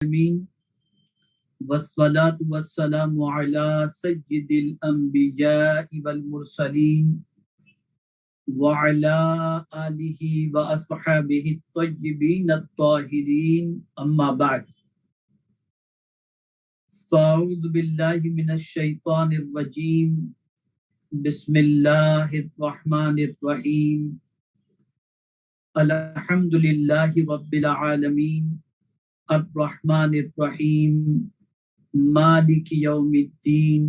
العالمین والصلاة والسلام على سید الانبیاء والمرسلین وعلى آلہ واصحابہ الطیبین الطاہرین اما بعد فاعوذ باللہ من الشیطان الرجیم بسم اللہ الرحمن الرحیم الحمد للہ رب العالمین الرحمن الرحیم مالک یوم الدین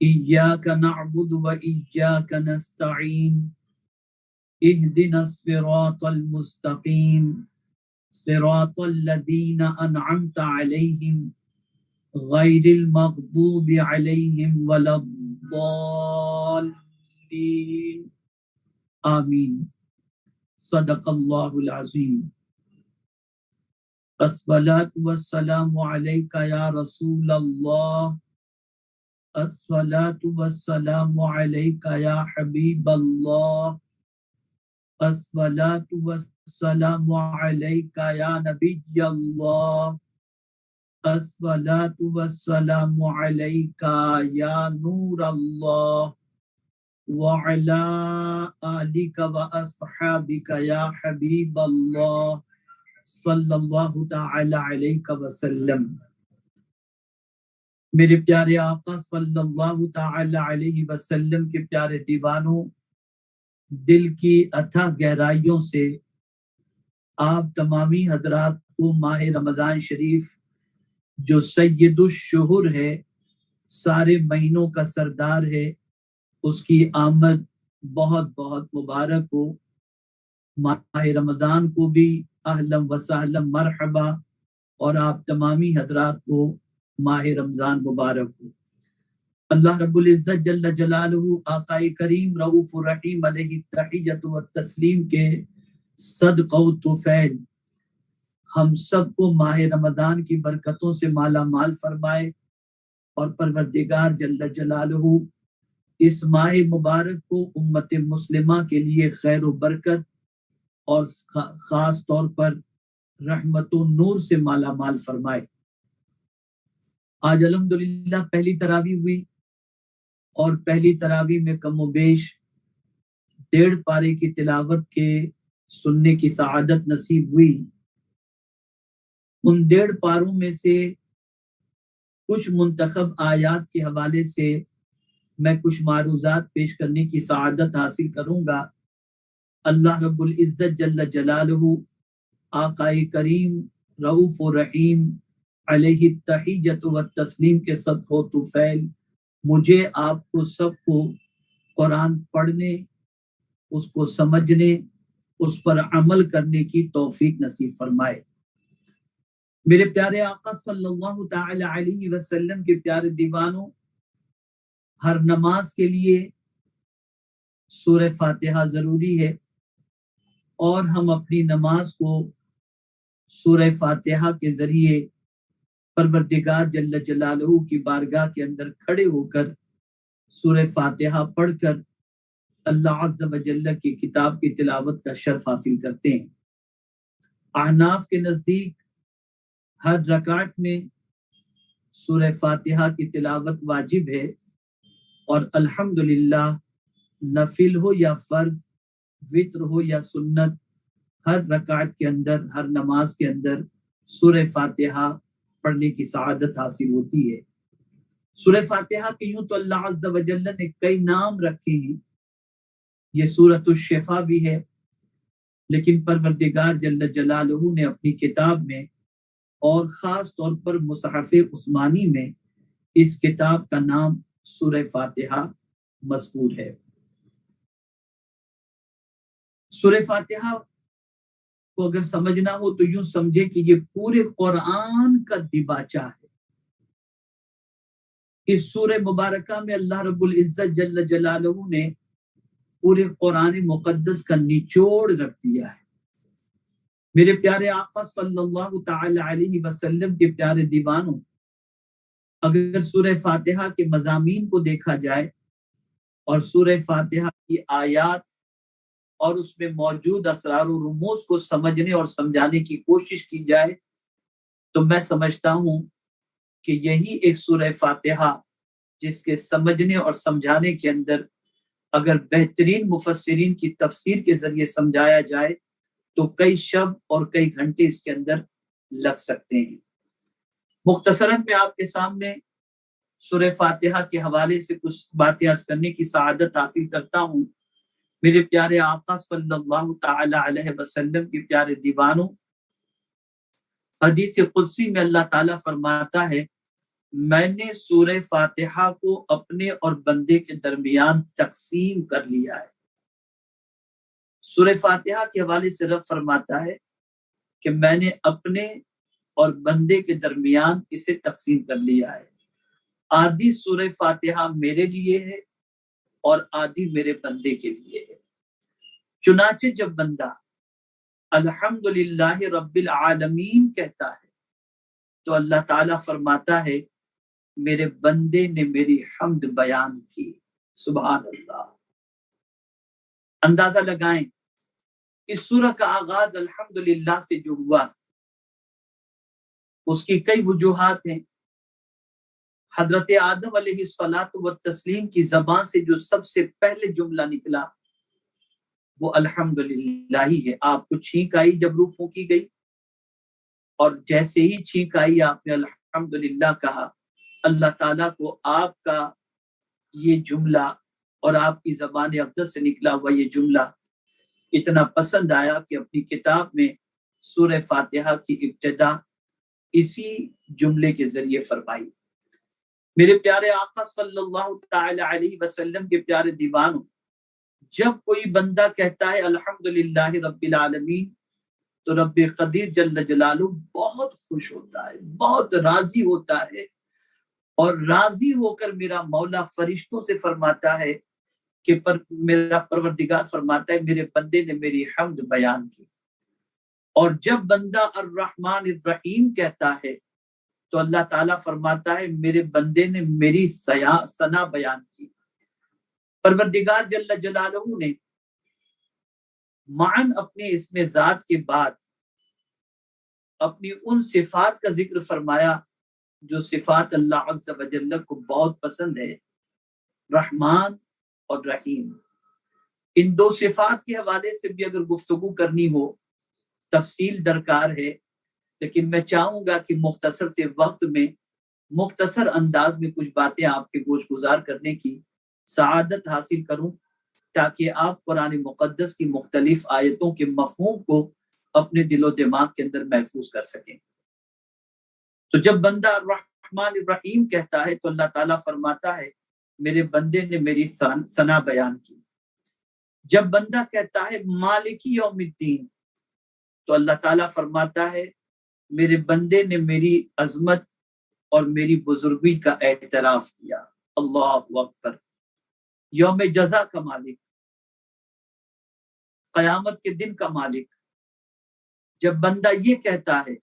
ایاک نعبد و ایاک نستعین اہدنا الصراط المستقیم صراط الذین انعمت علیہم غیر المغضوب علیہم ولا الضالین آمین صدق اللہ العظیم الصلاة والسلام علیک یا رسول اللہ الصلاة والسلام علیک یا حبیب اللہ الصلاة والسلام علیک یا نبی اللہ الصلاة والسلام علیک یا نور اللہ وعلی آلک واصحابک یا حبیب اللہ صلی اللہ تعالی علیہ وسلم۔ میرے پیارے آقا صلی اللہ تعالی علیہ وسلم کے پیارے دیوانوں، دل کی اتھاہ گہرائیوں سے آپ تمامی حضرات کو ماہ رمضان شریف جو سید الشہر ہے، سارے مہینوں کا سردار ہے، اس کی آمد بہت بہت مبارک ہو۔ ماہ رمضان کو بھی اہلا و سہلا مرحبا، اور آپ تمامی حضرات کو ماہ رمضان مبارک ہو۔ اللہ رب العزت جل جلالہ آقائے کریم رؤوف الرحیم علیہ التحیۃ والتسلیم کے صدقہ و طفیل ہم سب کو ماہ رمضان کی برکتوں سے مالا مال فرمائے، اور پروردگار جل جلالہ اس ماہ مبارک کو امت مسلمہ کے لیے خیر و برکت اور خاص طور پر رحمت و نور سے مالا مال فرمائے۔ آج الحمدللہ پہلی تراویح ہوئی، اور پہلی تراویح میں کم و بیش 1.5 پارے کی تلاوت کے سننے کی سعادت نصیب ہوئی۔ ان 1.5 پاروں میں سے کچھ منتخب آیات کے حوالے سے میں کچھ معروضات پیش کرنے کی سعادت حاصل کروں گا۔ اللہ رب العزت جل جلالہ آقائے کریم رؤوف و رحیم علیہ التحیۃ والتسلیم کے صدقہ و طفیل مجھے آپ کو سب کو قرآن پڑھنے، اس کو سمجھنے، اس پر عمل کرنے کی توفیق نصیب فرمائے۔ میرے پیارے آقا صلی اللہ تعالی علیہ وسلم کے پیارے دیوانوں، ہر نماز کے لیے سورہ فاتحہ ضروری ہے، اور ہم اپنی نماز کو سورہ فاتحہ کے ذریعے پروردگار جل جلالہ کی بارگاہ کے اندر کھڑے ہو کر سورہ فاتحہ پڑھ کر اللہ عز و جل کی کتاب کی تلاوت کا شرف حاصل کرتے ہیں۔ احناف کے نزدیک ہر رکعت میں سورہ فاتحہ کی تلاوت واجب ہے، اور الحمدللہ نفل ہو یا فرض، وتر ہو یا سنت، ہر رکعت کے اندر، ہر نماز کے اندر سورہ فاتحہ پڑھنے کی سعادت حاصل ہوتی ہے۔ سورہ فاتحہ کے یوں تو اللہ عز و جل نے کئی نام رکھے ہیں، یہ سورۃ الشفا بھی ہے، لیکن پروردگار جل جلالہ نے اپنی کتاب میں اور خاص طور پر مصحف عثمانی میں اس کتاب کا نام سورہ فاتحہ مذکور ہے۔ سورہ فاتحہ کو اگر سمجھنا ہو تو یوں سمجھے کہ یہ پورے قرآن کا دیباچہ ہے۔ اس سورہ مبارکہ میں اللہ رب العزت جل جلالہ نے پورے قرآن مقدس کا نچوڑ رکھ دیا ہے۔ میرے پیارے آقا صلی اللہ تعالی علیہ وسلم کے پیارے دیوانوں، اگر سورہ فاتحہ کے مضامین کو دیکھا جائے اور سورہ فاتحہ کی آیات اور اس میں موجود اسرار و رموز کو سمجھنے اور سمجھانے کی کوشش کی جائے تو میں سمجھتا ہوں کہ یہی ایک سورہ فاتحہ جس کے سمجھنے اور سمجھانے کے اندر اگر بہترین مفسرین کی تفسیر کے ذریعے سمجھایا جائے تو کئی شب اور کئی گھنٹے اس کے اندر لگ سکتے ہیں۔ مختصراً میں آپ کے سامنے سورہ فاتحہ کے حوالے سے کچھ باتیں عرض کرنے کی سعادت حاصل کرتا ہوں۔ میرے پیارے آقا صلی اللہ تعالی علیہ وسلم کے پیارے دیوانوں، حدیث قدسی میں اللہ تعالیٰ فرماتا ہے میں نے سورہ فاتحہ کو اپنے اور بندے کے درمیان تقسیم کر لیا ہے۔ سورہ فاتحہ کے حوالے سے رب فرماتا ہے کہ میں نے اپنے اور بندے کے درمیان اسے تقسیم کر لیا ہے، آدھی سورہ فاتحہ میرے لیے ہے اور آدھی میرے بندے کے لیے ہے۔ چنانچہ جب بندہ الحمدللہ رب العالمین کہتا ہے تو اللہ تعالیٰ فرماتا ہے میرے بندے نے میری حمد بیان کی۔ سبحان اللہ۔ اندازہ لگائیں اس سورہ کا آغاز الحمدللہ سے جو ہوا اس کی کئی وجوہات ہیں۔ حضرت آدم علیہ الصلوۃ والتسلیم کی زبان سے جو سب سے پہلے جملہ نکلا وہ الحمدللہ ہی ہے۔ آپ کو چھینک آئی جب روح پھونکی گئی اور جیسے ہی چھینک آئی آپ نے الحمدللہ کہا، اللہ تعالیٰ کو آپ کا یہ جملہ اور آپ کی زبان اقدس سے نکلا ہوا یہ جملہ اتنا پسند آیا کہ اپنی کتاب میں سورہ فاتحہ کی ابتدا اسی جملے کے ذریعے فرمائی۔ میرے پیارے آقا صلی اللہ تعالی علیہ وسلم کے پیارے دیوانوں، جب کوئی بندہ کہتا ہے الحمدللہ رب العالمین تو رب قدیر جل جلالہ بہت خوش ہوتا ہے، بہت راضی ہوتا ہے، اور راضی ہو کر میرا مولا فرشتوں سے فرماتا ہے کہ میرا پروردگار فرماتا ہے میرے بندے نے میری حمد بیان کی۔ اور جب بندہ الرحمن الرحیم کہتا ہے تو اللہ تعالیٰ فرماتا ہے میرے بندے نے میری ثنا بیان کی۔ پروردگار جل جلالہ نے معاً اپنے اسم ذات کے بعد اپنی ان صفات کا ذکر فرمایا جو صفات اللہ عز و جل کو بہت پسند ہے، رحمان اور رحیم۔ ان دو صفات کے حوالے سے بھی اگر گفتگو کرنی ہو تفصیل درکار ہے، لیکن میں چاہوں گا کہ مختصر سے وقت میں مختصر انداز میں کچھ باتیں آپ کے گوش گزار کرنے کی سعادت حاصل کروں تاکہ آپ قرآن مقدس کی مختلف آیتوں کے مفہوم کو اپنے دل و دماغ کے اندر محفوظ کر سکیں۔ تو جب بندہ الرحمن الرحیم کہتا ہے تو اللہ تعالیٰ فرماتا ہے میرے بندے نے میری ثنا بیان کی۔ جب بندہ کہتا ہے مالک یوم الدین تو اللہ تعالیٰ فرماتا ہے میرے بندے نے میری عظمت اور میری بزرگی کا اعتراف کیا۔ اللہ اکبر۔ یوم جزا کا مالک، قیامت کے دن کا مالک، جب بندہ یہ کہتا ہے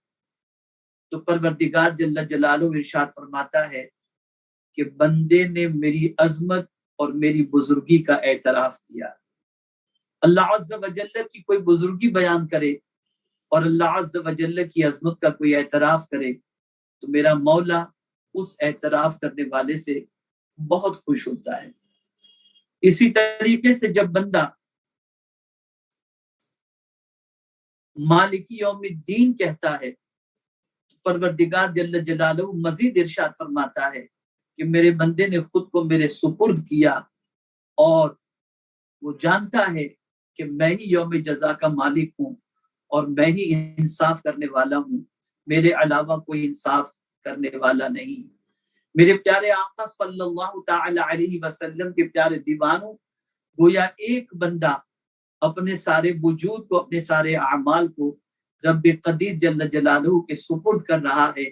تو پروردگار جل جلالہ ارشاد فرماتا ہے کہ بندے نے میری عظمت اور میری بزرگی کا اعتراف کیا۔ اللہ عز و جل کی کوئی بزرگی بیان کرے اور اللہ عز و جل کی عظمت کا کوئی اعتراف کرے تو میرا مولا اس اعتراف کرنے والے سے بہت خوش ہوتا ہے۔ اسی طریقے سے جب بندہ مالک یوم الدین کہتا ہے تو پروردگار جل جلالہ مزید ارشاد فرماتا ہے کہ میرے بندے نے خود کو میرے سپرد کیا اور وہ جانتا ہے کہ میں ہی یوم جزا کا مالک ہوں اور میں ہی انصاف کرنے والا ہوں، میرے علاوہ کوئی انصاف کرنے والا نہیں۔ میرے پیارے آقا صلی اللہ تعالی علیہ وسلم کے پیارے دیوانوں، گویا ایک بندہ اپنے سارے وجود کو، اپنے سارے اعمال کو رب قدیر جل جلالہ کے سپرد کر رہا ہے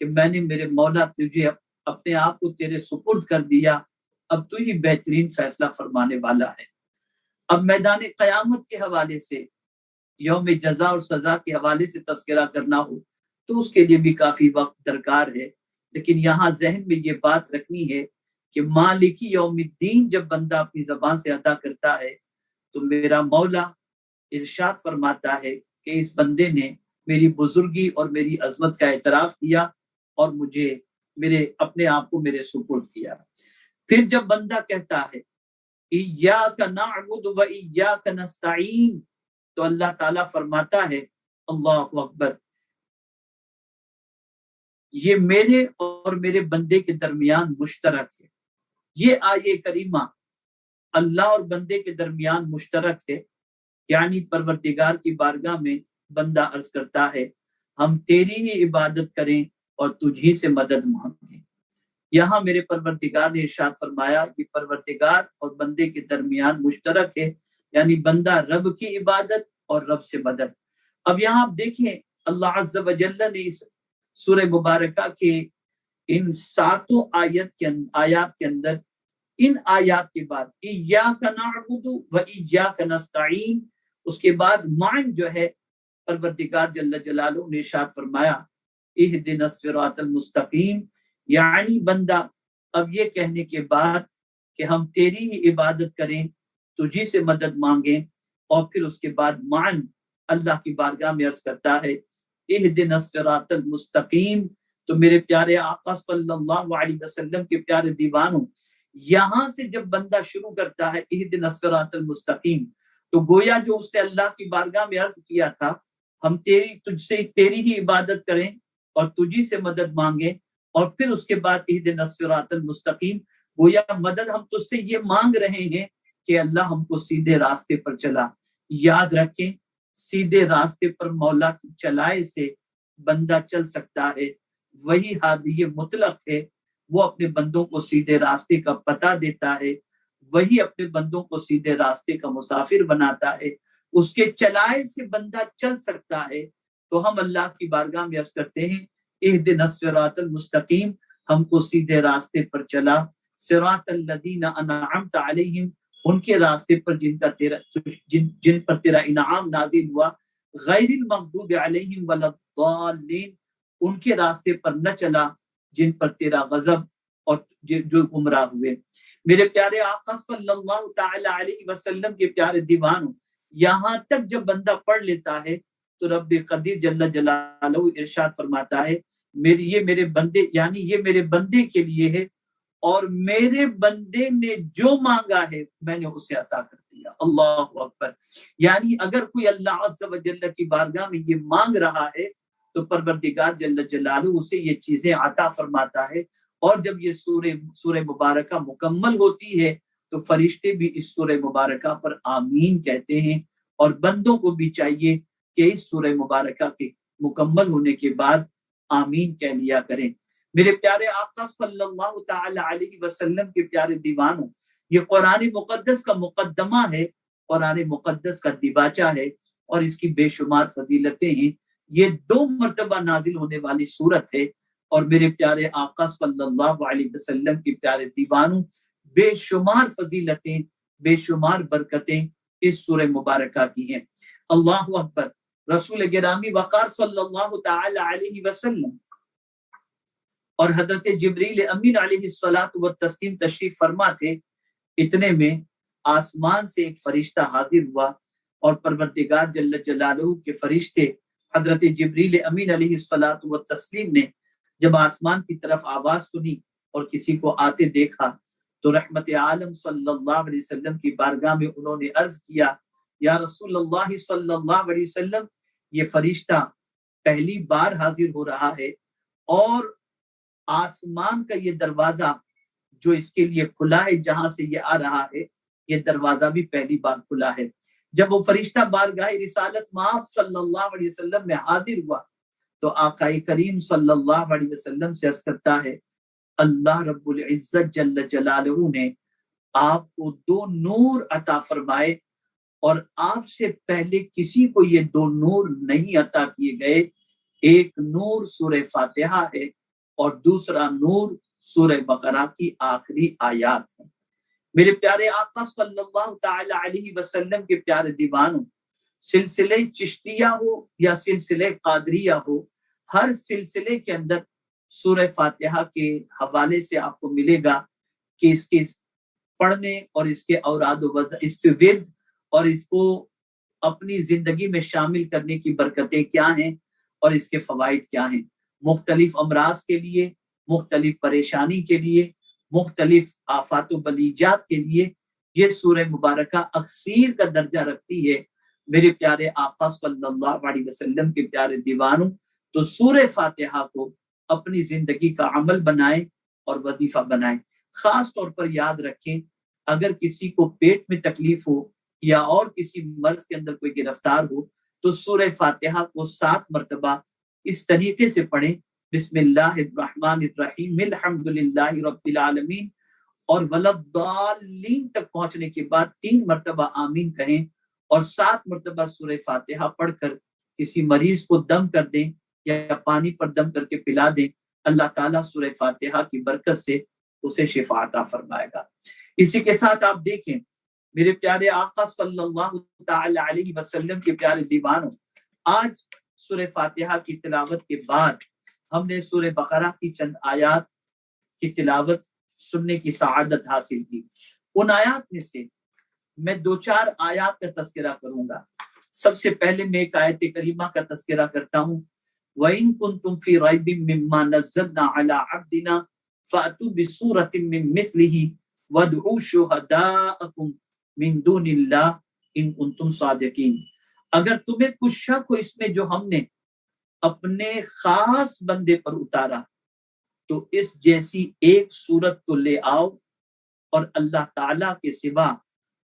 کہ میں نے میرے مولا تجھے اپنے آپ کو تیرے سپرد کر دیا، اب تو ہی بہترین فیصلہ فرمانے والا ہے۔ اب میدان قیامت کے حوالے سے، یوم جزا اور سزا کے حوالے سے تذکرہ کرنا ہو تو اس کے لیے بھی کافی وقت درکار ہے، لیکن یہاں ذہن میں یہ بات رکھنی ہے کہ مالک یوم الدین جب بندہ اپنی زبان سے ادا کرتا ہے تو میرا مولا ارشاد فرماتا ہے کہ اس بندے نے میری بزرگی اور میری عظمت کا اعتراف کیا اور مجھے اپنے آپ کو میرے سپرد کیا۔ پھر جب بندہ کہتا ہے ایاک نعبد و ایاک نستعین، تو اللہ تعالیٰ فرماتا ہے اللہ اکبر، یہ میرے اور میرے بندے کے درمیان مشترک ہے۔ یہ آیے کریمہ اللہ اور بندے کے درمیان مشترک ہے، یعنی پروردگار کی بارگاہ میں بندہ عرض کرتا ہے ہم تیری ہی عبادت کریں اور تجھی سے مدد مانگیں۔ یہاں میرے پروردگار نے ارشاد فرمایا کہ پروردگار اور بندے کے درمیان مشترک ہے، یعنی بندہ رب کی عبادت اور رب سے مدد۔ اب یہاں آپ دیکھیں اللہ عز و جل نے اس سورہ مبارکہ کے ان 7 آیات کے اندر ان آیات کے بعد ایاک نعبد و ایاک نستعین، اس کے بعد معن جو ہے پروردگار جل جلالہ نے ارشاد فرمایا اہدنا الصراط المستقیم، یعنی بندہ اب یہ کہنے کے بعد کہ ہم تیری ہی عبادت کریں، تجھی سے مدد مانگیں، اور پھر اس کے بعد معن اللہ کی بارگاہ میں عرض کرتا ہے اہدنا الصراط المستقیم۔ تو میرے پیارے آقا صلی اللہ علیہ وسلم کے پیارے دیوانوں، یہاں سے جب بندہ شروع کرتا ہے اہدنا الصراط المستقیم، تو گویا جو اس نے اللہ کی بارگاہ میں عرض کیا تھا ہم تجھ سے تیری ہی عبادت کریں اور تجھی سے مدد مانگیں، اور پھر اس کے بعد اہدنا الصراط المستقیم، گویا مدد ہم تجھ سے یہ مانگ رہے ہیں کہ اللہ ہم کو سیدھے راستے پر چلا۔ یاد رکھیں سیدھے راستے پر مولا کی چلائے سے بندہ چل سکتا ہے، وہی ہادی مطلق ہے، وہ اپنے بندوں کو سیدھے راستے کا پتہ دیتا ہے، وہی اپنے بندوں کو سیدھے راستے کا مسافر بناتا ہے، اس کے چلائے سے بندہ چل سکتا ہے۔ تو ہم اللہ کی بارگاہ میں عرض کرتے ہیں اہدنا الصراط المستقیم، ہم کو سیدھے راستے پر چلا، صراط الذین انعمت علیہم، ان کے راستے پر جن پر تیرا انعام نازل ہوا، غیر المغضوب علیہم ولا الضالین، ان کے راستے پر نہ چلا جن پر تیرا غضب اور جو گمراہ ہوئے۔ میرے پیارے آقا صلی اللہ تعالی علیہ وسلم کے پیارے دیوانوں، یہاں تک جب بندہ پڑھ لیتا ہے تو رب قدیر جل جلالہ ارشاد فرماتا ہے یہ میرے بندے، یعنی یہ میرے بندے کے لیے ہے، اور میرے بندے نے جو مانگا ہے میں نے اسے عطا کر دیا۔ اللہ اکبر، یعنی اگر کوئی اللہ عز و جل کی بارگاہ میں یہ مانگ رہا ہے تو پروردگار جل جلالہ اسے یہ چیزیں عطا فرماتا ہے۔ اور جب یہ سورہ مبارکہ مکمل ہوتی ہے تو فرشتے بھی اس سورہ مبارکہ پر آمین کہتے ہیں، اور بندوں کو بھی چاہیے کہ اس سورہ مبارکہ کے مکمل ہونے کے بعد آمین کہہ لیا کریں۔ میرے پیارے آقا صلی اللہ تعالی علیہ وسلم کے پیارے دیوانوں، یہ قرآن مقدس کا مقدمہ ہے، قرآن مقدس کا دیباچہ ہے، اور اس کی بے شمار فضیلتیں ہیں۔ یہ 2 مرتبہ نازل ہونے والی سورت ہے، اور میرے پیارے آقا صلی اللہ علیہ وسلم کے پیارے دیوانوں، بے شمار فضیلتیں، بے شمار برکتیں اس سورہ مبارکہ کی ہیں۔ اللہ اکبر، رسول گرامی وقار صلی اللہ تعالی علیہ وسلم اور حضرت جبریل امین علیہ الصلوۃ والتسلیم تشریف فرما تھے، اتنے میں آسمان سے ایک فرشتہ حاضر ہوا، اور پروردگار جل جلالہ کے فرشتے حضرت جبریل امین علیہ الصلوۃ والتسلیم نے جب آسمان کی طرف آواز سنی اور کسی کو آتے دیکھا تو رحمت عالم صلی اللہ علیہ وسلم کی بارگاہ میں انہوں نے عرض کیا یا رسول اللہ صلی اللہ علیہ وسلم، یہ فرشتہ پہلی بار حاضر ہو رہا ہے، اور آسمان کا یہ دروازہ جو اس کے لیے کھلا ہے، جہاں سے یہ آ رہا ہے، یہ دروازہ بھی پہلی بار کھلا ہے۔ جب وہ فرشتہ بارگاہ رسالت مآب صلی اللہ علیہ وسلم میں حاضر ہوا تو آقا کریم صلی اللہ علیہ وسلم سے عرض کرتا ہے اللہ رب العزت جل جلالہ نے آپ کو 2 نور عطا فرمائے، اور آپ سے پہلے کسی کو یہ 2 نور نہیں عطا کیے گئے۔ ایک نور سورہ فاتحہ ہے اور دوسرا نور سورہ بقرہ کی آخری آیات ہے۔ میرے پیارے آقا صلی اللہ تعالی علیہ وسلم کے پیارے دیوانوں، سلسلہ چشتیہ ہو یا سلسلہ قادریہ ہو، ہر سلسلے کے اندر سورہ فاتحہ کے حوالے سے آپ کو ملے گا کہ اس کے پڑھنے اور اس کے اوراد و اس کے ورد اور اس کو اپنی زندگی میں شامل کرنے کی برکتیں کیا ہیں۔ اور اس کے فوائد کیا ہیں، مختلف امراض کے لیے، مختلف پریشانی کے لیے، مختلف آفات و بلیجات کے لیے یہ سورہ مبارکہ اکثیر کا درجہ رکھتی ہے۔ میرے پیارے آقا صلی اللہ علیہ وسلم کے پیارے دیوانوں، تو سورہ فاتحہ کو اپنی زندگی کا عمل بنائیں اور وظیفہ بنائیں۔ خاص طور پر یاد رکھیں، اگر کسی کو پیٹ میں تکلیف ہو یا اور کسی مرض کے اندر کوئی گرفتار ہو تو سورہ فاتحہ کو 7 مرتبہ اس طریقے سے پڑھیں، بسم اللہ الرحمن الرحیم الحمدللہ رب العالمین، اور ولضالین تک پہنچنے کے بعد 3 مرتبہ آمین کہیں، اور 7 مرتبہ سورہ فاتحہ پڑھ کر کسی مریض کو دم کر دیں یا پانی پر دم کر کے پلا دیں، اللہ تعالیٰ سورہ فاتحہ کی برکت سے اسے شفا عطا فرمائے گا۔ اسی کے ساتھ آپ دیکھیں میرے پیارے آقا صلی اللہ تعالی علیہ وسلم کے پیارے دیوانوں، آج سورہ فاتحہ کی تلاوت کے بعد ہم نے سورہ بقرہ کی چند آیات کی تلاوت سننے کی سعادت حاصل کی۔ ان آیات میں سے میں 2-4 آیات کا تذکرہ کروں گا۔ سب سے پہلے میں ایک آیت کریمہ کا تذکرہ کرتا ہوں، وَإِن كُنتُمْ فِي رَيْبٍ مِّمَّا نَزَّلْنَا عَلَىٰ عَبْدِنَا فَأْتُوا بِسُورَةٍ مِّن مِّثْلِهِ وَادْعُوا شُهَدَاءَكُم مِّن دُونِ اللَّهِ إِن كُنتُمْ صَادِقِينَ۔ اگر تمہیں کچھ شک ہو اس میں جو ہم نے اپنے خاص بندے پر اتارا تو اس جیسی ایک سورت تو لے آؤ، اور اللہ تعالیٰ کے سوا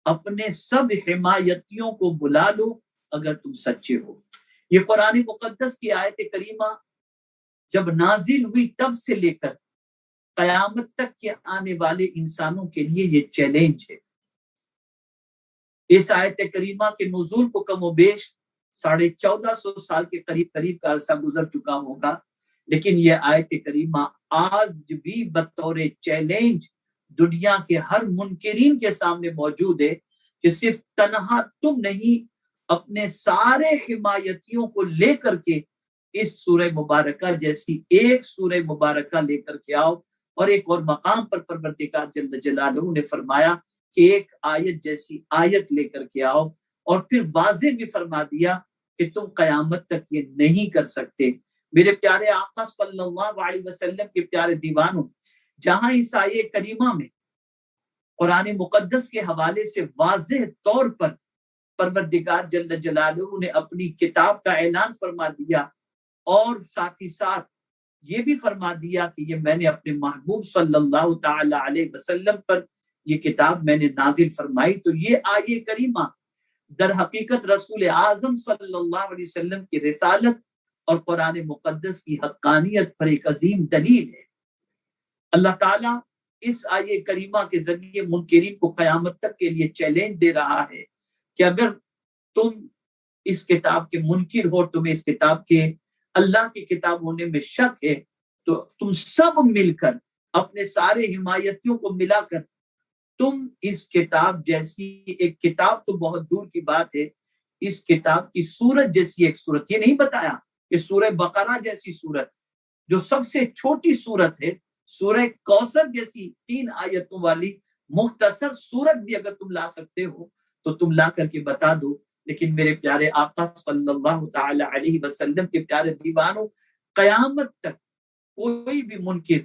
اپنے سب حمایتیوں کو بلا لو اگر تم سچے ہو۔ یہ قرآن مقدس کی آیت کریمہ جب نازل ہوئی تب سے لے کر قیامت تک کے آنے والے انسانوں کے لیے یہ چیلنج ہے۔ اس آیت کریمہ کے نزول کو کم و بیش 1450 سال کے قریب کا عرصہ گزر چکا ہوگا، لیکن یہ آیت کریمہ آج بھی بطور چیلنج دنیا کے ہر منکرین کے سامنے موجود ہے کہ صرف تنہا تم نہیں، اپنے سارے حمایتیوں کو لے کر کے اس سورہ مبارکہ جیسی ایک سورہ مبارکہ لے کر کے آؤ۔ اور ایک اور مقام پر پروردگار جل جلالہ نے فرمایا کہ ایک آیت جیسی آیت لے کر کے آؤ، اور پھر واضح بھی فرما دیا کہ تم قیامت تک یہ نہیں کر سکتے۔ میرے پیارے آقا صلی اللہ علیہ وسلم کے پیارے دیوانوں، جہاں اس آیت کریمہ میں قرآن مقدس کے حوالے سے واضح طور پر پروردگار جل جلالہ نے اپنی کتاب کا اعلان فرما دیا، اور ساتھ ہی ساتھ یہ بھی فرما دیا کہ یہ میں نے اپنے محبوب صلی اللہ تعالی علیہ وسلم پر یہ کتاب میں نے نازل فرمائی، تو یہ آیت کریمہ در حقیقت رسول اعظم صلی اللہ علیہ وسلم کی رسالت اور قرآن مقدس کی حقانیت پر ایک عظیم دلیل ہے۔ اللہ تعالیٰ اس آیت کریمہ کے ذریعے منکرین کو قیامت تک کے لیے چیلنج دے رہا ہے کہ اگر تم اس کتاب کے منکر ہو، تمہیں اس کتاب کے اللہ کی کتاب ہونے میں شک ہے، تو تم سب مل کر اپنے سارے حمایتیوں کو ملا کر تم اس کتاب جیسی ایک کتاب تو بہت دور کی بات ہے، اس کتاب کی سورت جیسی ایک سورت، یہ نہیں بتایا کہ سورہ بقرہ جیسی سورت جو سب سے چھوٹی سورت ہے، سورہ کوثر جیسی 3 آیتوں والی مختصر سورت بھی اگر تم لا سکتے ہو تو تم لا کر کے بتا دو۔ لیکن میرے پیارے آقا صلی اللہ تعالی علیہ وسلم کے پیارے دیوانوں، قیامت تک کوئی بھی منکر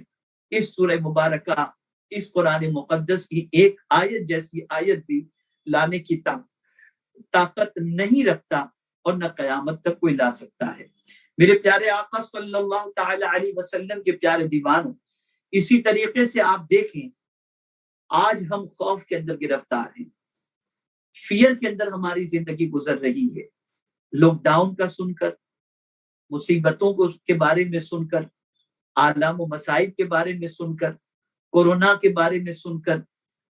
اس سورہ مبارکہ، اس قرآن مقدس کی ایک آیت جیسی آیت بھی لانے کی طاقت نہیں رکھتا، اور نہ قیامت تک کوئی لا سکتا ہے۔ میرے پیارے آقا صلی اللہ تعالی علیہ وسلم کے پیارے دیوانوں، اسی طریقے سے آپ دیکھیں آج ہم خوف کے اندر گرفتار ہیں، فیئر کے اندر ہماری زندگی گزر رہی ہے۔ لاک ڈاؤن کا سن کر، مصیبتوں کے بارے میں سن کر، آلام و مصائب کے بارے میں سن کر، کورونا کے بارے میں سن کر،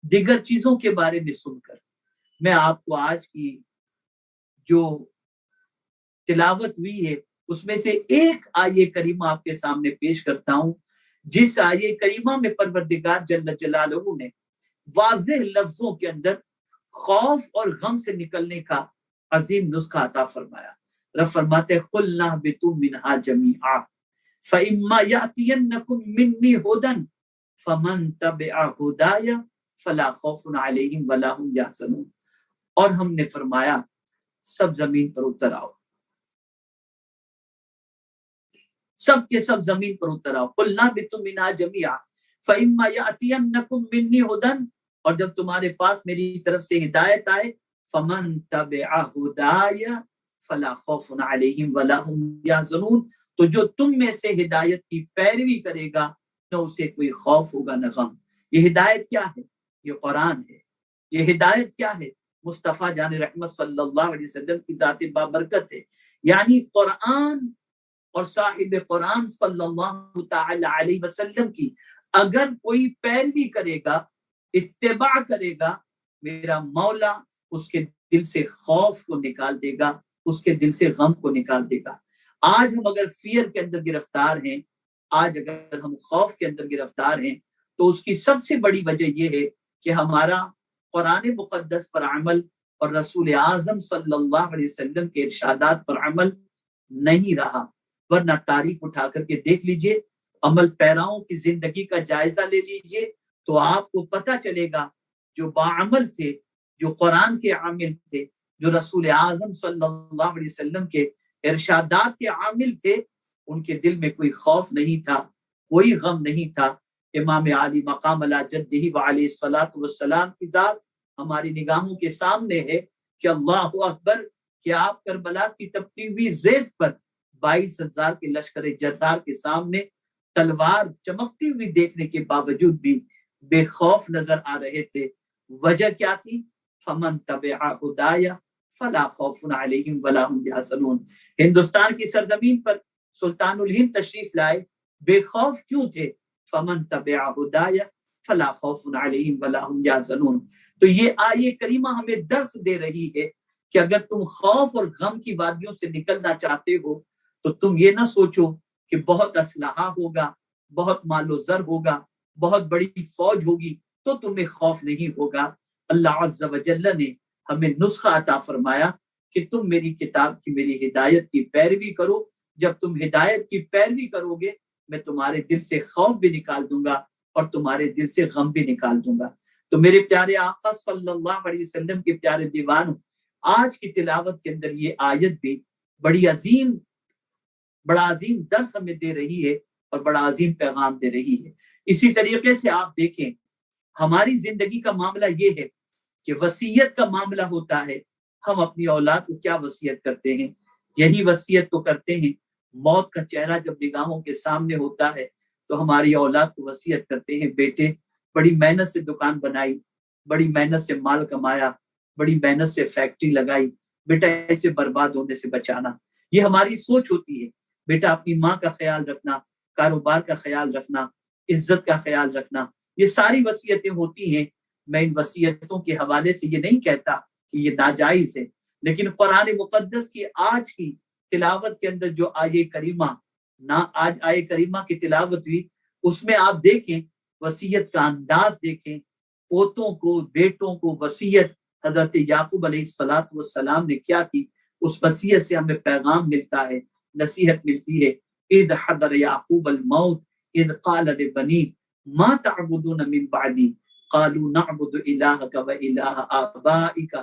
دیگر چیزوں کے بارے میں سن کر، میں آپ کو آج کی جو تلاوت ہوئی ہے اس میں سے ایک آیت کریمہ آپ کے سامنے پیش کرتا ہوں، جس آیت کریمہ میں پروردگار جل جلالہ نے واضح لفظوں کے اندر خوف اور غم سے نکلنے کا عظیم نسخہ عطا فرمایا۔ رب فرماتے قُلْنَا اهْبِطُوا مِنْهَا جَمِيعًا فَإِمَّا يَأْتِيَنَّكُم مِّنِّي هُدًى فَمَن تَبِعَ هُدَايَ فَلَا خَوْفٌ عَلَيْهِمْ وَلَا هُمْ يَحْزَنُونَ۔ اور ہم نے فرمایا سب زمین پر اتر آؤ، سب کے سب زمین پر اتر آؤ. قلنا بتم منہا جمیعا فإما یأتینکم منی ھدی، اور جب تمہارے پاس میری طرف سے ہدایت آئے، فمن تبع ہدای فلا خوف علیہم ولا هم یحزنون، تو جو تم میں سے ہدایت کی پیروی کرے گا نہ اسے کوئی خوف ہوگا نہ غم. یہ ہدایت کیا ہے؟ یہ قرآن ہے. یہ ہدایت کیا ہے؟ مصطفیٰ جان رحمت صلی اللہ علیہ وسلم کی ذات بابرکت ہے. یعنی قرآن اور صاحب قرآن صلی اللہ تعالی علیہ وسلم کی اگر کوئی پیروی کرے گا، اتباع کرے گا، میرا مولا اس کے دل سے خوف کو نکال دے گا، اس کے دل سے غم کو نکال دے گا. آج ہم اگر فیئر کے اندر گرفتار ہیں، آج اگر ہم خوف کے اندر گرفتار ہیں، تو اس کی سب سے بڑی وجہ یہ ہے کہ ہمارا قرآن مقدس پر عمل اور رسول اعظم صلی اللہ علیہ وسلم کے ارشادات پر عمل نہیں رہا. ورنہ تاریخ اٹھا کر کے دیکھ لیجئے، عمل پیراؤں کی زندگی کا جائزہ لے لیجئے، تو آپ کو پتہ چلے گا جو باعمل تھے، جو قرآن کے عامل تھے، جو رسول اعظم صلی اللہ علیہ وسلم کے ارشادات کے عامل تھے، ان کے دل میں کوئی خوف نہیں تھا، کوئی غم نہیں تھا. امام علی مقام علی جدہ وعلیہ الصلوۃ والسلام کی ذات ہماری نگاہوں کے سامنے ہے کہ اللہ اکبر، کہ آپ کربلا کی تپتی ہوئی ریت پر 22,000 کے لشکر جرار کے سامنے تلوار چمکتی ہوئی دیکھنے کے باوجود بھی بے خوف نظر آ رہے تھے. وجہ کیا تھی؟ فمن تبع ہدایا فلا خوف علیہم ولا هم یحزنون. ہندوستان کی سرزمین پر سلطان الہند تشریف لائے، بے خوف کیوں تھے؟ فمن تبع ہدایا فلا خوف علیہم ولا هم یحزنون. تو یہ آیہ کریمہ ہمیں درس دے رہی ہے کہ اگر تم خوف اور غم کی وادیوں سے نکلنا چاہتے ہو تو تم یہ نہ سوچو کہ بہت اسلحہ ہوگا، بہت مال و زر ہوگا، بہت بڑی فوج ہوگی تو تمہیں خوف نہیں ہوگا. اللہ عز و جل نے ہمیں نسخہ عطا فرمایا کہ تم میری کتاب کی، میری ہدایت کی پیروی کرو. جب تم ہدایت کی پیروی کرو گے، میں تمہارے دل سے خوف بھی نکال دوں گا اور تمہارے دل سے غم بھی نکال دوں گا. تو میرے پیارے آقا صلی اللہ علیہ وسلم کے پیارے دیوانوں، آج کی تلاوت کے اندر یہ آیت بھی بڑا عظیم درس ہمیں دے رہی ہے اور بڑا عظیم پیغام دے رہی ہے. اسی طریقے سے آپ دیکھیں، ہماری زندگی کا معاملہ یہ ہے کہ وصیت کا معاملہ ہوتا ہے. ہم اپنی اولاد کو کیا وصیت کرتے ہیں؟ یہی وصیت تو کرتے ہیں. موت کا چہرہ جب نگاہوں کے سامنے ہوتا ہے تو ہماری اولاد کو وصیت کرتے ہیں، بیٹے بڑی محنت سے دکان بنائی، بڑی محنت سے مال کمایا، بڑی محنت سے فیکٹری لگائی، بیٹا ایسے برباد ہونے سے بچانا. یہ ہماری سوچ ہوتی ہے. بیٹا اپنی ماں کا خیال رکھنا، کاروبار کا خیال رکھنا، عزت کا خیال رکھنا، یہ ساری وصیتیں ہوتی ہیں. میں ان وصیتوں کے حوالے سے یہ نہیں کہتا کہ یہ ناجائز ہے، لیکن قرآن مقدس کی آج کی تلاوت کے اندر جو آیہ کریمہ کی تلاوت ہوئی، اس میں آپ دیکھیں وصیت کا انداز دیکھیں. پوتوں کو، بیٹوں کو وصیت حضرت یعقوب علیہ السلام نے کیا کی، اس وصیت سے ہمیں پیغام ملتا ہے، نصیحت ملتی ہے. اذ حضر یعقوب الموت اذ قال لبنیہ ما تعبدون من بعدی قالوا نعبد الہک و الہ آبائک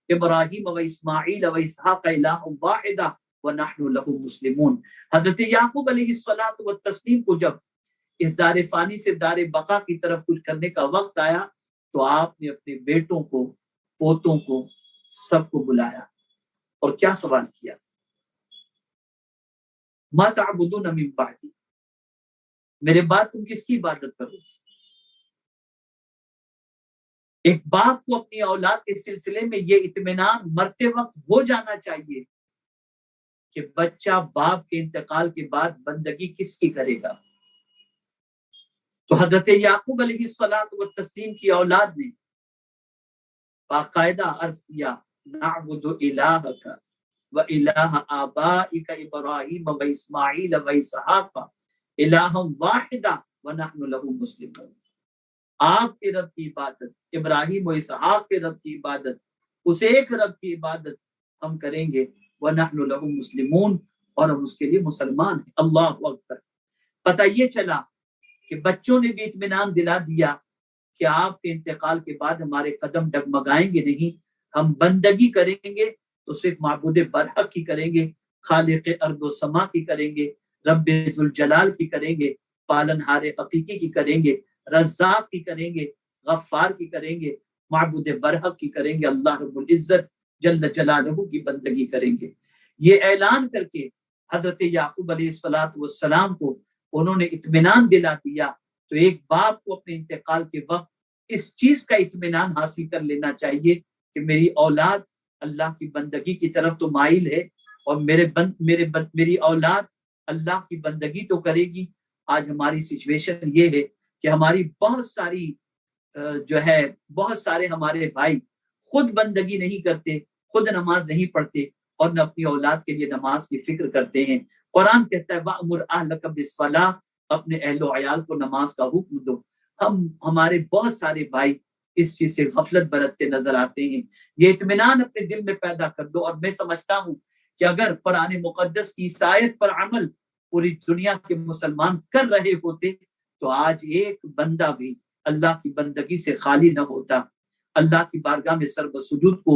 ابراہیم و اسماعیل و اسحاق الہ واحدا ونحن له مسلمون. حضرت یعقوب علیہ السلام کو جب اس دار فانی سے دار بقا کی طرف کچھ کرنے کا وقت آیا تو آپ نے اپنے بیٹوں کو، پوتوں کو، سب کو بلایا اور کیا سوال کیا؟ ما تعبدون من بعدی، میرے بعد تم کس کی عبادت کرو؟ ایک باپ کو اپنی اولاد کے سلسلے میں یہ اطمینان مرتے وقت ہو جانا چاہیے کہ بچہ باپ کے انتقال کے بعد بندگی کس کی کرے گا. تو حضرت یعقوب علیہ السلام کی اولاد نے باقاعدہ عرض کیا نعبد الہک و الہ آبائک ابراہیم و اسماعیل و اسحاق الہ واحدا ونحن له مسلمون. آپ کے رب کی عبادت، ابراہیم و اسحاق کے رب کی عبادت، اس ایک رب کی عبادت ہم کریں گے. وَنَحْنُ لَهُ مُسْلِمُونَ، اور ہم اس کے لیے مسلمان ہیں. اللہ اکبر. پتہ یہ چلا کہ بچوں نے بھی اطمینان دلا دیا کہ آپ کے انتقال کے بعد ہمارے قدم ڈگمگائیں گے نہیں، ہم بندگی کریں گے تو صرف معبود برحق کی کریں گے، خالق ارض و سما کی کریں گے، رب ذوالجلال کی کریں گے، پالنہار حقیقی کی کریں گے، رزاق کی کریں گے، غفار کی کریں گے، معبود برحق کی کریں گے، اللہ رب العزت جل جلالہ کی بندگی کریں گے۔ یہ اعلان کر کے حضرت یعقوب علیہ السلام کو انہوں نے اطمینان دلا دیا۔ تو ایک باپ کو اپنے انتقال کے وقت اس چیز کا اطمینان حاصل کر لینا چاہیے کہ میری اولاد اللہ کی بندگی کی طرف تو مائل ہے، اور میری اولاد اللہ کی بندگی تو کرے گی۔ آج ہماری سچویشن یہ ہے کہ ہماری بہت سارے ہمارے بھائی خود بندگی نہیں کرتے، خود نماز نہیں پڑھتے، اور نہ اپنی اولاد کے لیے نماز کی فکر کرتے ہیں۔ قرآن کہتا ہے وَأْمُرْ أَهْلَكَ بِالصَّلَاةِ، اپنے اہل و عیال کو نماز کا حکم دو۔ ہمارے بہت سارے بھائی اس چیز سے غفلت برتتے نظر آتے ہیں۔ یہ اطمینان اپنے دل میں پیدا کر دو، اور میں سمجھتا ہوں کہ اگر قرآن مقدس کی اس آیت پر عمل پوری دنیا کے مسلمان کر رہے ہوتے تو آج ایک بندہ بھی اللہ کی بندگی سے خالی نہ ہوتا، اللہ کی بارگاہ میں سر بسجود کو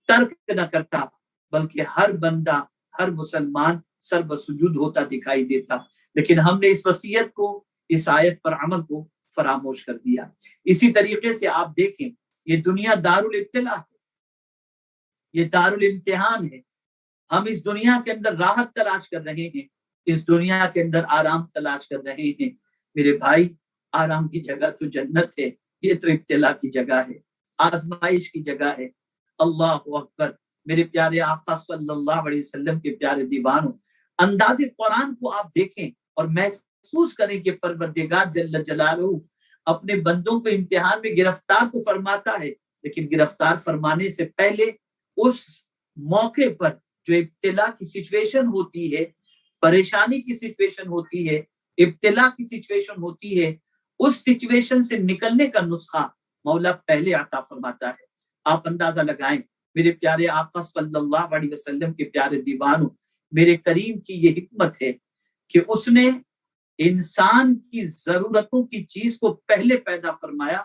ترک نہ کرتا، بلکہ ہر بندہ، ہر مسلمان سر بسجود ہوتا دکھائی دیتا۔ لیکن ہم نے اس وصیت کو، اس آیت پر عمل کو فراموش کر دیا۔ اسی طریقے سے آپ دیکھیں، یہ دنیا دارالابتلاء ہے، یہ دارالامتحان ہے۔ ہم اس دنیا کے اندر راحت تلاش کر رہے ہیں، اس دنیا کے اندر آرام تلاش کر رہے ہیں۔ میرے بھائی، آرام کی جگہ تو جنت ہے، یہ تو ابتلاء کی جگہ ہے، آزمائش کی جگہ ہے۔ اللہ اکبر۔ میرے پیارے آقا صلی اللہ علیہ وسلم کے پیارے دیوانوں، انداز قرآن کو آپ دیکھیں اور محسوس کریں کہ پروردگار جل جلالہ اپنے بندوں کو امتحان میں گرفتار تو فرماتا ہے، لیکن گرفتار فرمانے سے پہلے اس موقع پر جو ابتلاء کی سچویشن ہوتی ہے، پریشانی کی سچویشن ہوتی ہے، ابتلاء کی سچویشن ہوتی ہے، اس سچویشن سے نکلنے کا نسخہ مولا پہلے عطا فرماتا ہے۔ آپ اندازہ لگائیں، میرے پیارے آقا صلی اللہ علیہ وسلم کے پیارے دیوانوں، میرے کریم کی یہ حکمت ہے کہ اس نے انسان کی ضرورتوں کی چیز کو پہلے پیدا فرمایا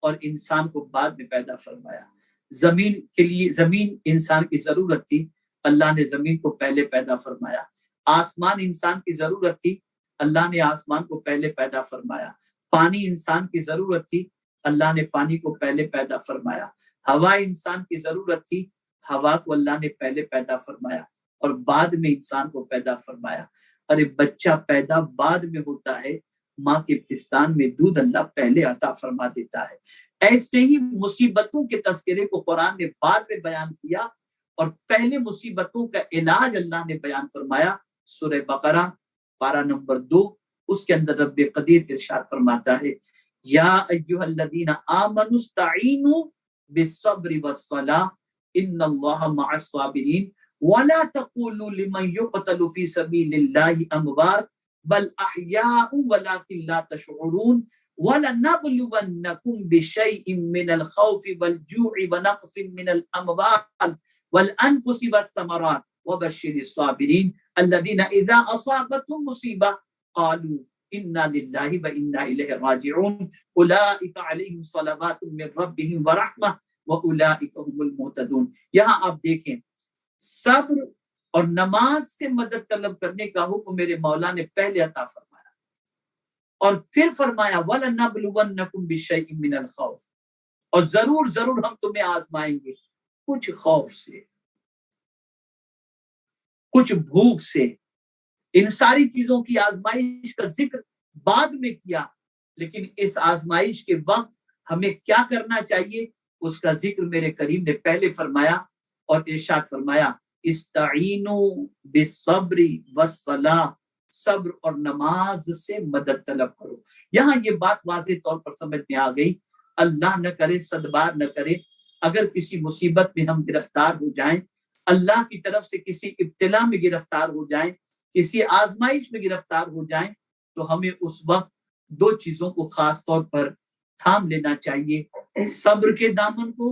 اور انسان کو بعد میں پیدا فرمایا۔ زمین کے لیے، زمین انسان کی ضرورت تھی، اللہ نے زمین کو پہلے پیدا فرمایا۔ آسمان انسان کی ضرورت تھی، اللہ نے آسمان کو پہلے پیدا فرمایا۔ پانی انسان کی ضرورت تھی، اللہ نے پانی کو پہلے پیدا فرمایا۔ ہوا انسان کی ضرورت تھی، ہوا کو اللہ نے پہلے پیدا فرمایا اور بعد میں انسان کو پیدا فرمایا۔ ارے بچہ پیدا بعد میں ہوتا ہے، ماں کے پستان میں دودھ اللہ پہلے عطا فرما دیتا ہے۔ ایسے ہی مصیبتوں کے تذکرے کو قرآن نے بعد میں بیان کیا اور پہلے مصیبتوں کا علاج اللہ نے بیان فرمایا۔ سورہ بقرہ پارہ نمبر 2، اس کے اندر رب قدیر ارشاد فرماتا ہے یا ایھا الذین آمنوا استعینوا بالصبر والصلاۃ ان اللہ مع الصابرین ولا تقولوا لمن يقتل في سبيل الله اموات بل احياء ولكن لا تشعرون ولنبلونكم بشيء من الخوف والجوع ونقص من الاموال والانفس والثمرات وبشر الصابرين الذين اذا اصابتهم مصيبه قالوا انا لله وانا اليه راجعون اولئك عليهم صلوات من ربهم ورحمه واولئك هم المهتدون۔ یہاں آپ دیکھیں، صبر اور نماز سے مدد طلب کرنے کا حکم میرے مولا نے پہلے عطا فرمایا اور پھر فرمایا وَلَنَبْلُوَنَّكُمْ بِشَيْءٍ مِّنَ الْخَوْفِ، اور ضرور ہم تمہیں آزمائیں گے، کچھ خوف سے، کچھ بھوک سے۔ ان ساری چیزوں کی آزمائش کا ذکر بعد میں کیا، لیکن اس آزمائش کے وقت ہمیں کیا کرنا چاہیے اس کا ذکر میرے کریم نے پہلے فرمایا اور ارشاد فرمایا استعینوا بالصبر والصلاۃ، صبر اور نماز سے مدد طلب کرو۔ یہاں یہ بات واضح طور پر سمجھ میں آ گئی، اللہ نہ کرے، صدبار نہ کرے، اگر کسی مصیبت میں ہم گرفتار ہو جائیں، اللہ کی طرف سے کسی ابتلاء میں گرفتار ہو جائیں، کسی آزمائش میں گرفتار ہو جائیں، تو ہمیں اس وقت دو چیزوں کو خاص طور پر تھام لینا چاہیے، صبر کے دامن کو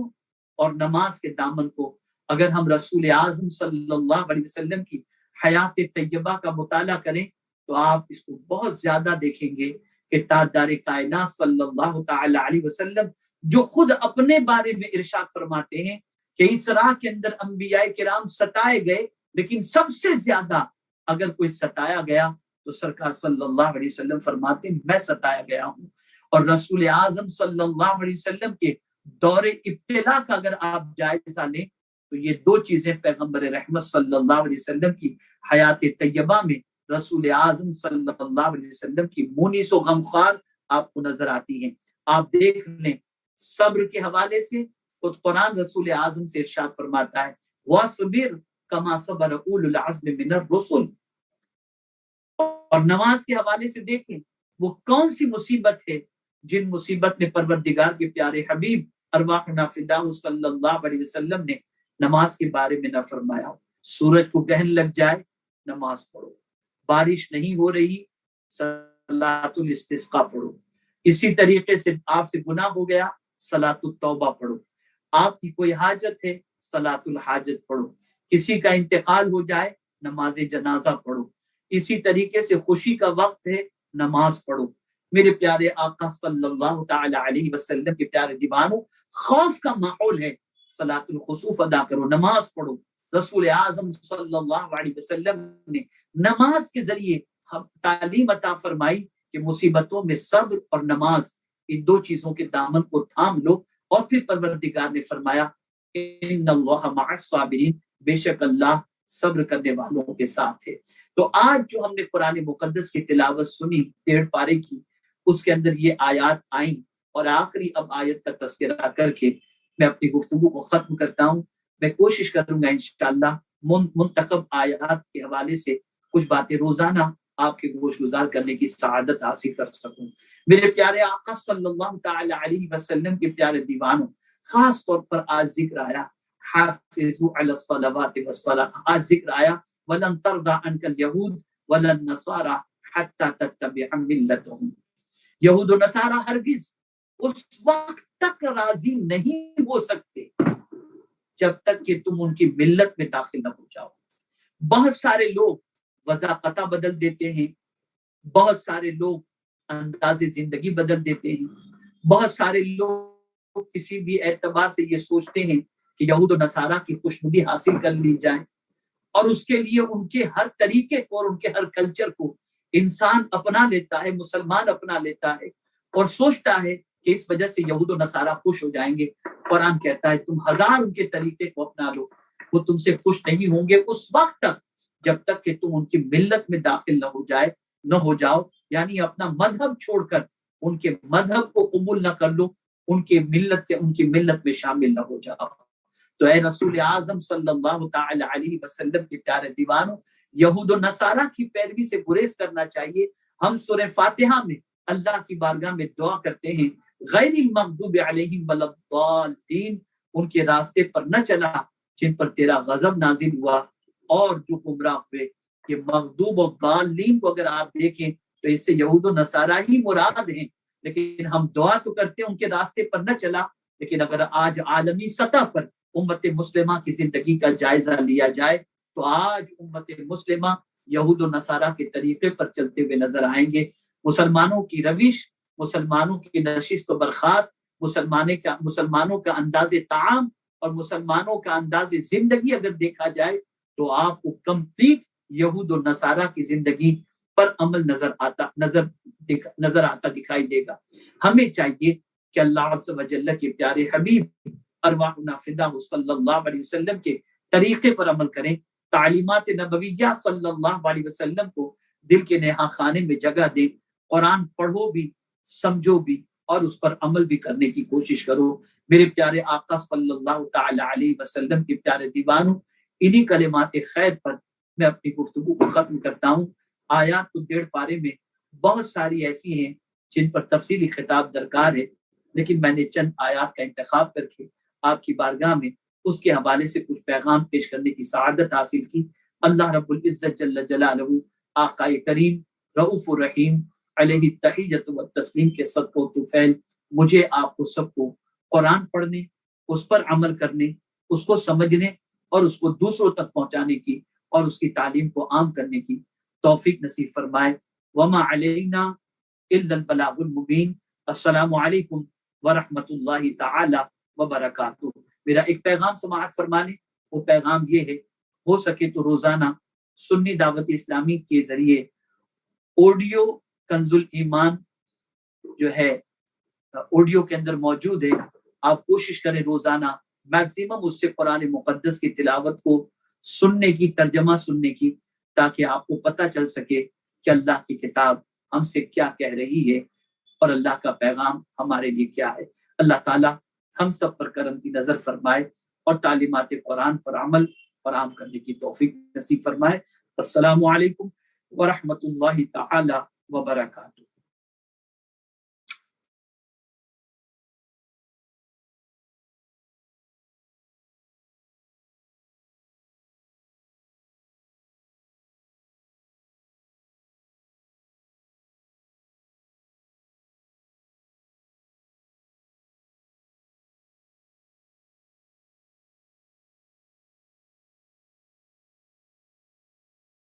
اور نماز کے دامن کو۔ اگر ہم رسول اعظم صلی اللہ علیہ وسلم کی حیات طیبہ کا مطالعہ کریں تو آپ اس کو بہت زیادہ دیکھیں گے کہ تاجدار کائنات صلی اللہ تعالی علیہ وسلم جو خود اپنے بارے میں ارشاد فرماتے ہیں کہ اس راہ کے اندر انبیاء کرام ستائے گئے، لیکن سب سے زیادہ اگر کوئی ستایا گیا تو سرکار صلی اللہ علیہ وسلم فرماتے ہیں میں ستایا گیا ہوں. اور رسول اعظم صلی اللہ علیہ وسلم کے دور ابتلا کا اگر آپ جائزہ لیں تو یہ دو چیزیں پیغمبر رحمت صلی اللہ علیہ وسلم کی حیات طیبہ میں رسول اعظم صلی اللہ علیہ وسلم کی مونس و غمخوار آپ کو نظر آتی ہیں. آپ دیکھ لیں صبر کے حوالے سے خود قرآن رسول اعظم سے ارشاد فرماتا ہے وَاصْبِرْ كَمَا صَبَرَ أُولُو الْعَزْمِ مِنَ الرُّسُلِ. اور نماز کے حوالے سے دیکھیں وہ کون سی مصیبت ہے جن مصیبت میں پروردگار کے پیارے حبیب ارواحنا فداہ صلی اللہ علیہ وسلم نے نماز کے بارے میں نہ فرمایا ہو. سورج کو گرہن لگ جائے نماز پڑھو، بارش نہیں ہو رہی صلاۃ الاستسقاء پڑھو، اسی طریقے سے آپ سے گناہ ہو گیا صلاۃ التوبہ پڑھو، آپ کی کوئی حاجت ہے صلاۃ الحاجت پڑھو، کسی کا انتقال ہو جائے نماز جنازہ پڑھو، اسی طریقے سے خوشی کا وقت ہے نماز پڑھو. میرے پیارے آقا صلی اللہ تعالی علیہ وسلم کے پیارے دیوانوں خوف کا ماحول ہے، صلاۃ الخسوف ادا کرو، نماز پڑھو. رسول اعظم صلی اللہ علیہ وسلم نے نماز کے ذریعے تعلیم عطا فرمائی کہ مصیبتوں میں صبر اور نماز ان دو چیزوں کے دامن کو تھام لو. اور پھر پروردگار نے فرمایا ان اللہ مع الصابرین، بے شک اللہ صبر کرنے والوں کے ساتھ ہے. تو آج جو ہم نے قرآن مقدس کی تلاوت سنی 1.5 پارے کی، اس کے اندر یہ آیات آئیں اور آخری اب آیت کا تذکرہ کر کے میں اپنی گفتگو کو ختم کرتا ہوں. میں کوشش کروں گا انشاءاللہ منتخب آیات کے حوالے سے کچھ باتیں روزانہ آپ کے گوش گزار کرنے کی سعادت حاصل کر سکوں. میرے پیارے آقا صلی اللہ تعالی علیہ وسلم کے پیارے دیوانوں خاص طور پر آج ذکر آیا حافظوا علی الصلوات والصلاۃ، آج ذکر آیا وَلَن تَرْضَىٰ عَنْكَ الْيَهُودُ وَلَا النَّصَارَىٰ حَتَّىٰ تَتَّبِعَ مِلَّتَهُمْ. یہود و نصارہ ہرگز اس وقت تک راضی نہیں ہو سکتے جب تک کہ تم ان کی ملت میں داخل نہ ہو جاؤ. بہت سارے لوگ وضاقتہ بدل دیتے ہیں، بہت سارے لوگ انداز زندگی بدل دیتے ہیں، بہت سارے لوگ کسی بھی اعتبار سے یہ سوچتے ہیں کہ یہود و نصارہ کی خوشنودی حاصل کر لی جائے، اور اس کے لیے ان کے ہر طریقے کو اور ان کے ہر کلچر کو انسان اپنا لیتا ہے، مسلمان اپنا لیتا ہے اور سوچتا ہے کہ اس وجہ سے یہود و نصارہ خوش ہو جائیں گے. قرآن کہتا ہے تم 1000 ان کے طریقے کو اپنا لو، وہ تم سے خوش نہیں ہوں گے اس وقت تک جب تک کہ تم ان کی ملت میں داخل نہ ہو جاؤ، یعنی اپنا مذہب چھوڑ کر ان کے مذہب کو قبول نہ کر لو، ان کی ملت میں شامل نہ ہو جاؤ. تو اے رسول اعظم صلی اللہ تعالی علیہ وسلم کے پیارے دیوانوں یہود و نصارہ کی پیروی سے گریز کرنا چاہیے. ہم سورہ فاتحہ میں اللہ کی بارگاہ میں دعا کرتے ہیں غیر المغضوب علیہم ولا الضالین، ان کے راستے پر نہ چلا جن پر تیرا غضب نازل ہوا اور جو گمراہ ہوئے. یہ مغضوب و ضالین کو اگر آپ دیکھیں تو اس سے یہود و نصارہ ہی مراد ہیں، لیکن ہم دعا تو کرتے ہیں ان کے راستے پر نہ چلا. لیکن اگر آج عالمی سطح پر امت مسلمہ کی زندگی کا جائزہ لیا جائے تو آج امت مسلمہ یہود و نصارہ کے طریقے پر چلتے ہوئے نظر آئیں گے. مسلمانوں کی روش، مسلمانوں کی نشست و برخاست، مسلمانوں کا انداز طعام اور مسلمانوں کا انداز زندگی اگر دیکھا جائے تو آپ کو کمپلیٹ یہود و نصارہ کی زندگی پر عمل نظر آتا دکھائی دے گا. ہمیں چاہیے کہ اللہ عز و جل کے پیارے حبیب ارواحنا فداہ صلی اللہ علیہ وسلم کے طریقے پر عمل کریں، تعلیمات نبویہ صلی اللہ علیہ وسلم کو دل کے نہا خانے میں جگہ دیں، قرآن پڑھو بھی، سمجھو بھی اور اس پر عمل بھی کرنے کی کوشش کرو. میرے پیارے آقا صلی اللہ تعالی علیہ وسلم کے پیارے دیوانوں انہی کلمات خیر پر میں اپنی گفتگو کو ختم کرتا ہوں. آیات تو 1.5 پارے میں بہت ساری ایسی ہیں جن پر تفصیلی خطاب درکار ہے، لیکن میں نے چند آیات کا انتخاب کر کے آپ کی بارگاہ میں اس کے حوالے سے کچھ پیغام پیش کرنے کی سعادت حاصل کی. اللہ رب العزت جل جلالہ آقا کریم رؤوف الرحیم علیہ التحیۃ والتسلیم کے صدقہ و طفیل مجھے آپ کو سب کو قرآن پڑھنے، اس پر عمل کرنے، اس کو سمجھنے اور اس کو دوسروں تک پہنچانے کی اور اس کی تعلیم کو عام کرنے کی توفیق نصیب فرمائے. وما علینا الا البلاغ المبین. السلام علیکم ورحمۃ اللہ تعالی وبرکاتہ. میرا ایک پیغام سماعت فرما لیں، وہ پیغام یہ ہے ہو سکے تو روزانہ سنی دعوت اسلامی کے ذریعے آڈیو کنزل ایمان جو ہے آڈیو کے اندر موجود ہے، آپ کوشش کریں روزانہ میکسیمم اس سے قرآن مقدس کی تلاوت کو سننے کی، ترجمہ سننے کی، تاکہ آپ کو پتہ چل سکے کہ اللہ کی کتاب ہم سے کیا کہہ رہی ہے اور اللہ کا پیغام ہمارے لیے کیا ہے۔ اللہ تعالیٰ ہم سب پر کرم کی نظر فرمائے اور تعلیمات قرآن پر عمل اور عام کرنے کی توفیق نصیب فرمائے۔ السلام علیکم ورحمۃ اللہ تعالی وبرکاتہ۔